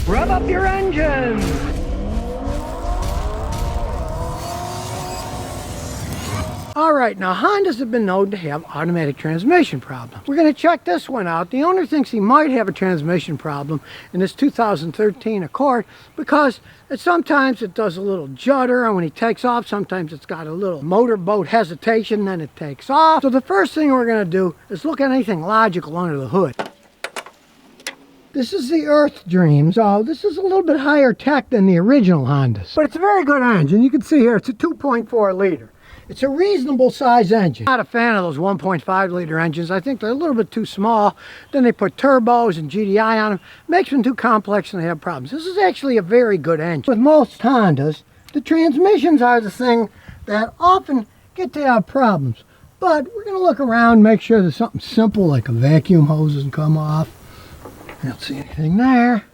Rev up your engines! Alright, now Hondas have been known to have automatic transmission problems. We're going to check this one out. The owner thinks he might have a transmission problem in this 2013 Accord because sometimes it does a little judder, and when he takes off, sometimes it's got a little motorboat hesitation, then it takes off. So the first thing we're going to do is look at anything logical under the hood. This is the Earth Dream, so this is a little bit higher tech than the original Hondas. But it's a very good engine. You can see here it's a 2.4 liter. It's a reasonable size engine. Not a fan of those 1.5 liter engines. I think they're a little bit too small. Then they put turbos and GDI on them. Makes them too complex and they have problems. This is actually a very good engine. With most Hondas, the transmissions are the thing that often get to have problems. But we're going to look around, make sure there's something simple like a vacuum hose doesn't come off. I don't see anything there.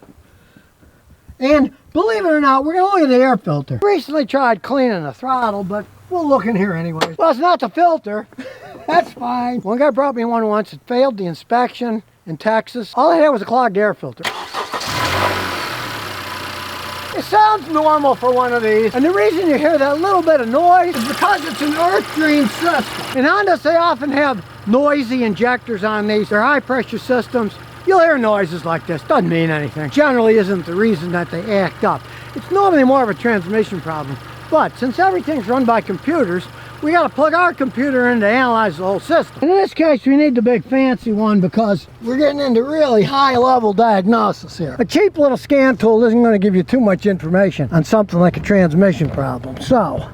And believe it or not, we're going to look at the air filter. Recently tried cleaning the throttle, but we'll look in here anyway. Well, it's not the filter. That's fine. One guy brought me one once. It failed the inspection in Texas. All it had was a clogged air filter. It sounds normal for one of these, and the reason you hear that little bit of noise is because it's an Earth Dream system. In Hondas, they often have noisy injectors on these. They're high pressure systems. You'll hear noises like this. Doesn't mean anything. Generally isn't the reason that they act up. It's normally more of a transmission problem. But since everything's run by computers, we got to plug our computer in to analyze the whole system. In this case, we need the big fancy one because we're getting into really high-level diagnosis here. A cheap little scan tool isn't going to give you too much information on something like a transmission problem. So,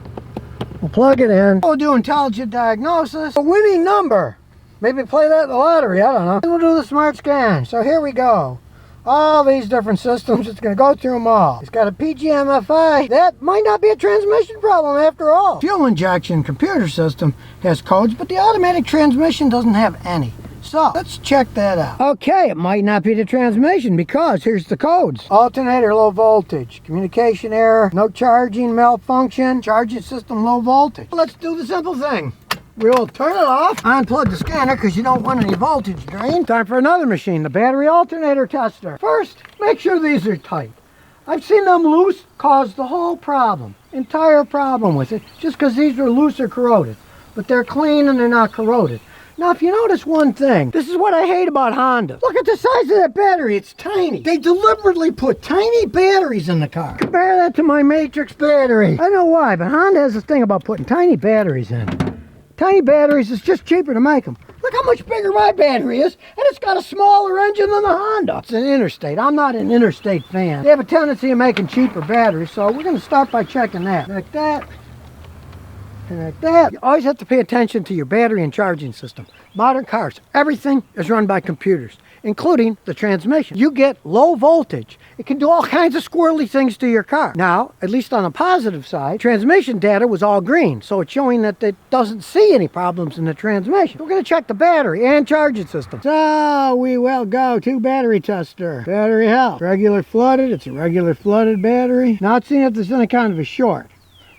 we'll plug it in. We'll do intelligent diagnosis. A winning number. Maybe play that in the lottery, I don't know. We'll do the smart scan. So here we go. All these different systems, it's going to go through them all. It's got a PGMFI. That might not be a transmission problem after all. Fuel injection computer system has codes, but the automatic transmission doesn't have any. So let's check that out. Okay, it might not be the transmission because here's the codes. Alternator low voltage, communication error, no charging malfunction, charging system low voltage. Let's do the simple thing. We'll turn it off, unplug the scanner because you don't want any voltage drain. Time for another machine, the battery alternator tester. First, make sure these are tight. I've seen them loose cause the whole problem, entire problem with it, just because these are loose or corroded. But they're clean and they're not corroded. Now, if you notice one thing, this is what I hate about Honda. Look at the size of that battery, it's tiny. They deliberately put tiny batteries in the car. Compare that to my Matrix battery. I don't know why, but Honda has this thing about putting tiny batteries in. Tiny batteries, it's just cheaper to make them. Look how much bigger my battery is, and it's got a smaller engine than the Honda. It's an Interstate. I'm not an Interstate fan. They have a tendency of making cheaper batteries, so we're going to start by checking that. Like that, and like that. You always have to pay attention to your battery and charging system. Modern cars, everything is run by computers, including the transmission. You get low voltage. It can do all kinds of squirrely things to your car. Now, at least on the positive side, transmission data was all green, so it's showing that it doesn't see any problems in the transmission. We're going to check the battery and charging system. So we will go to battery tester. Battery health. Regular flooded. It's a regular flooded battery. Not seeing if there's any kind of a short.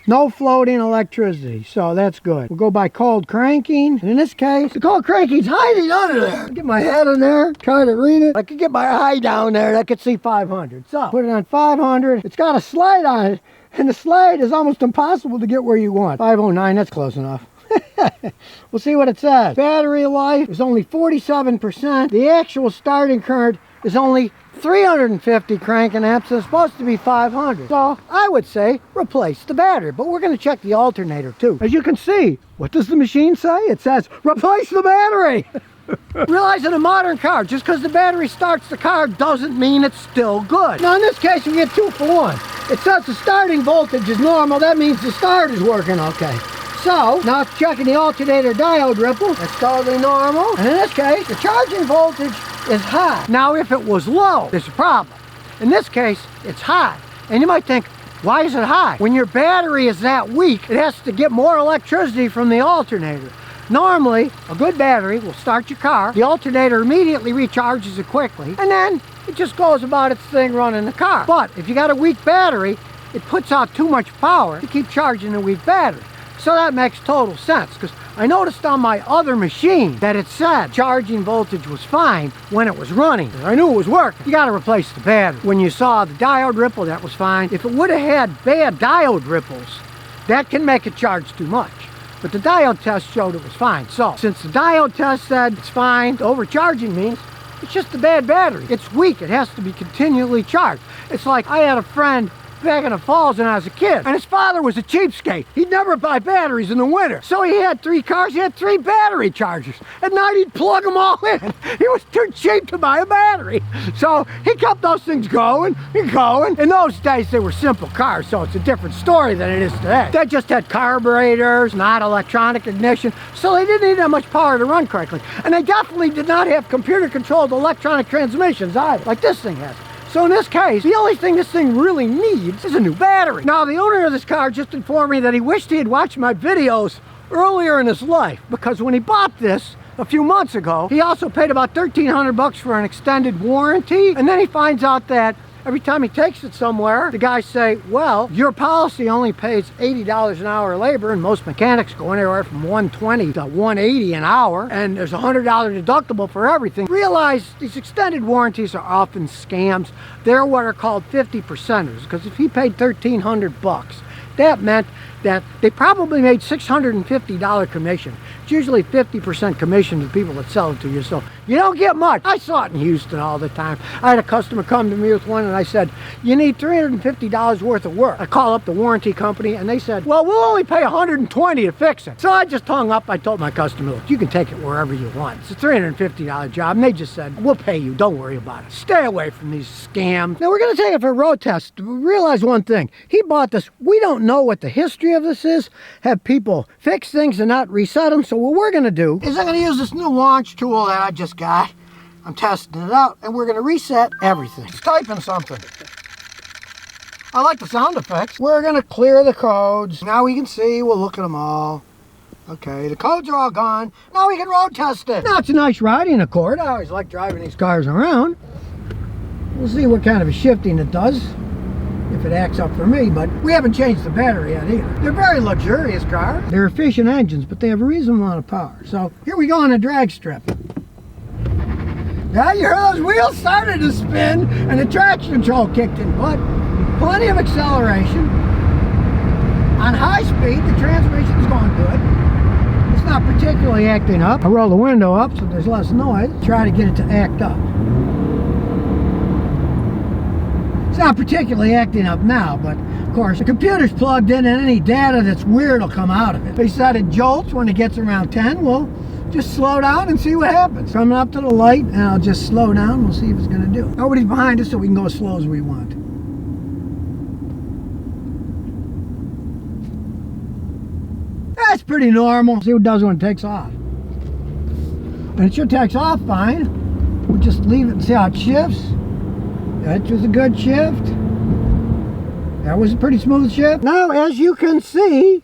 No floating electricity, so that's good. We'll go by cold cranking. And in this case, the cold cranking's hiding under there. Get my head in there, try to read it. I could get my eye down there and I could see 500. So, put it on 500. It's got a slide on it, and the slide is almost impossible to get where you want. 509, that's close enough. We'll see what it says. Battery life is only 47%. The actual starting current is only 350 cranking amps. It's supposed to be 500. So I would say replace the battery, but we're going to check the alternator too. As you can see, what does the machine say? It says replace the battery. Realize in a modern car, just because the battery starts the car doesn't mean it's still good. Now in this case, we get 2 for 1. It says the starting voltage is normal. That means the start is working okay. So, now it's checking the alternator diode ripple. That's totally normal. And in this case, the charging voltage is high. Now, if it was low, there's a problem. In this case, it's high. And you might think, why is it high? When your battery is that weak, it has to get more electricity from the alternator. Normally, a good battery will start your car, the alternator immediately recharges it quickly, and then it just goes about its thing running the car. But if you got a weak battery, it puts out too much power to keep charging a weak battery. So that makes total sense, because I noticed on my other machine that it said charging voltage was fine when it was running. I knew it was working. You got to replace the battery. When you saw the diode ripple, that was fine. If it would have had bad diode ripples, that can make it charge too much. But the diode test showed it was fine. So since the diode test said it's fine, overcharging means it's just a bad battery. It's weak. It has to be continually charged. It's like I had a friend back in the falls when I was a kid, and his father was a cheapskate. He'd never buy batteries in the winter. So he had 3 cars, he had 3 battery chargers. At night he'd plug them all in. He was too cheap to buy a battery. So he kept those things going and going. In those days they were simple cars, so it's a different story than it is today. They just had carburetors, not electronic ignition, so they didn't need that much power to run correctly. And they definitely did not have computer controlled electronic transmissions either, like this thing has. So in this case, the only thing this thing really needs is a new battery. Now, the owner of this car just informed me that he wished he had watched my videos earlier in his life, because when he bought this a few months ago, he also paid about $1,300 for an extended warranty, and then he finds out that every time he takes it somewhere, the guys say, well, your policy only pays $80 an hour labor, and most mechanics go anywhere from $120 to $180 an hour, and there's a $100 deductible for everything. Realize these extended warranties are often scams. They're what are called 50%ers, because if he paid $1,300, that meant that they probably made $650 commission. It's usually 50% commission to the people that sell it to you, so you don't get much. I saw it in Houston all the time. I had a customer come to me with one, and I said, you need $350 worth of work. I call up the warranty company, and they said, well, we'll only pay $120 to fix it. So I just hung up. I told my customer, look, you can take it wherever you want. It's a $350 job, and they just said, we'll pay you. Don't worry about it. Stay away from these scams. Now, we're going to take it for a road test. Realize one thing. He bought this. We don't know what the history of this is. Have people fix things and not reset them. So what we're going to do is I'm going to use this new launch tool that I just got. I'm testing it out, and we're going to reset everything. It's typing something. I like the sound effects. We're going to clear the codes. Now we can see. We'll look at them all. Okay, the codes are all gone. Now we can road test it. Now it's a nice riding Accord. I always like driving these cars around. We'll see what kind of a shifting it does, if it acts up for me, but we haven't changed the battery yet either. They're very luxurious cars. They're efficient engines, but they have a reasonable amount of power. So here we go on a drag strip. Now you hear those wheels started to spin and the traction control kicked in, but plenty of acceleration. On high speed, the transmission's going good. It's not particularly acting up. I roll the window up so there's less noise. Try to get it to act up. It's not particularly acting up now, but of course the computer's plugged in and any data that's weird will come out of it. They said it jolts when it gets around 10. Well, just slow down and see what happens. Coming up to the light, and I'll just slow down. We'll see if it's going to do it. Nobody's behind us, so we can go as slow as we want. That's pretty normal. See what it does when it takes off. And it sure takes off fine. We'll just leave it and see how it shifts. That was a good shift. That was a pretty smooth shift. Now, as you can see,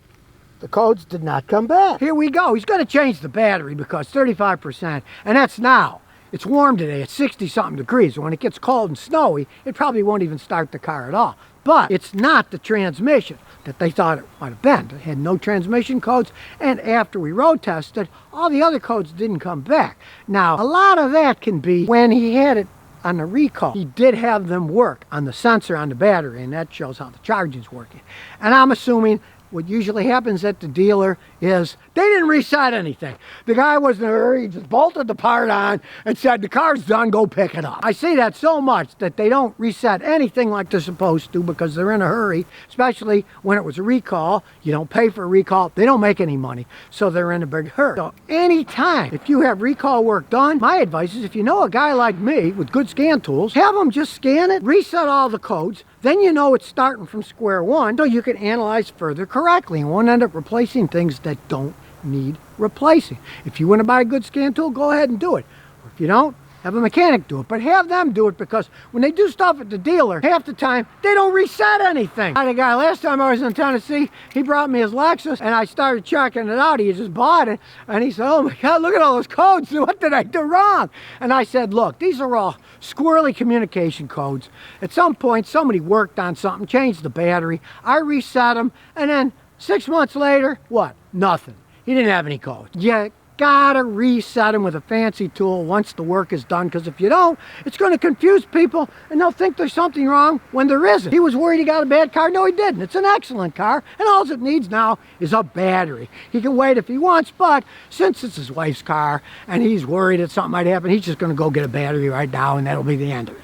the codes did not come back. Here we go. He's going to change the battery because 35%, and that's now. It's warm today. It's 60-something degrees. When it gets cold and snowy, it probably won't even start the car at all. But it's not the transmission that they thought it might have been. It had no transmission codes, and after we road tested, all the other codes didn't come back. Now, a lot of that can be when he had it on the recall. He did have them work on the sensor on the battery, and that shows how the charging's working. And I'm assuming what usually happens at the dealer is they didn't reset anything. The guy was in a hurry, he just bolted the part on and said, the car's done, go pick it up. I see that so much that they don't reset anything like they're supposed to because they're in a hurry, especially when it was a recall. You don't pay for a recall, they don't make any money, so they're in a big hurry. So anytime, if you have recall work done, my advice is if you know a guy like me with good scan tools, have them just scan it, reset all the codes, then you know it's starting from square one, so you can analyze further correctly and won't end up replacing things that don't need replacing. If you want to buy a good scan tool, go ahead and do it. Or if you don't, have a mechanic do it. But have them do it, because when they do stuff at the dealer, half the time, they don't reset anything. I had a guy last time I was in Tennessee, he brought me his Lexus, and I started checking it out. He just bought it, and he said, oh my God, look at all those codes. What did I do wrong? And I said, look, these are all squirrely communication codes. At some point, somebody worked on something, changed the battery. I reset them, and then 6 months later, what? Nothing. He didn't have any codes. You gotta reset him with a fancy tool once the work is done, because if you don't, it's going to confuse people and they'll think there's something wrong when there isn't. He was worried he got a bad car. No, he didn't. It's an excellent car, and all it needs now is a battery. He can wait if he wants, but since it's his wife's car and he's worried that something might happen, he's just going to go get a battery right now, and that'll be the end of it.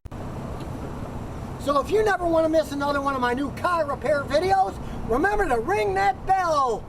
So if you never want to miss another one of my new car repair videos, remember to ring that bell.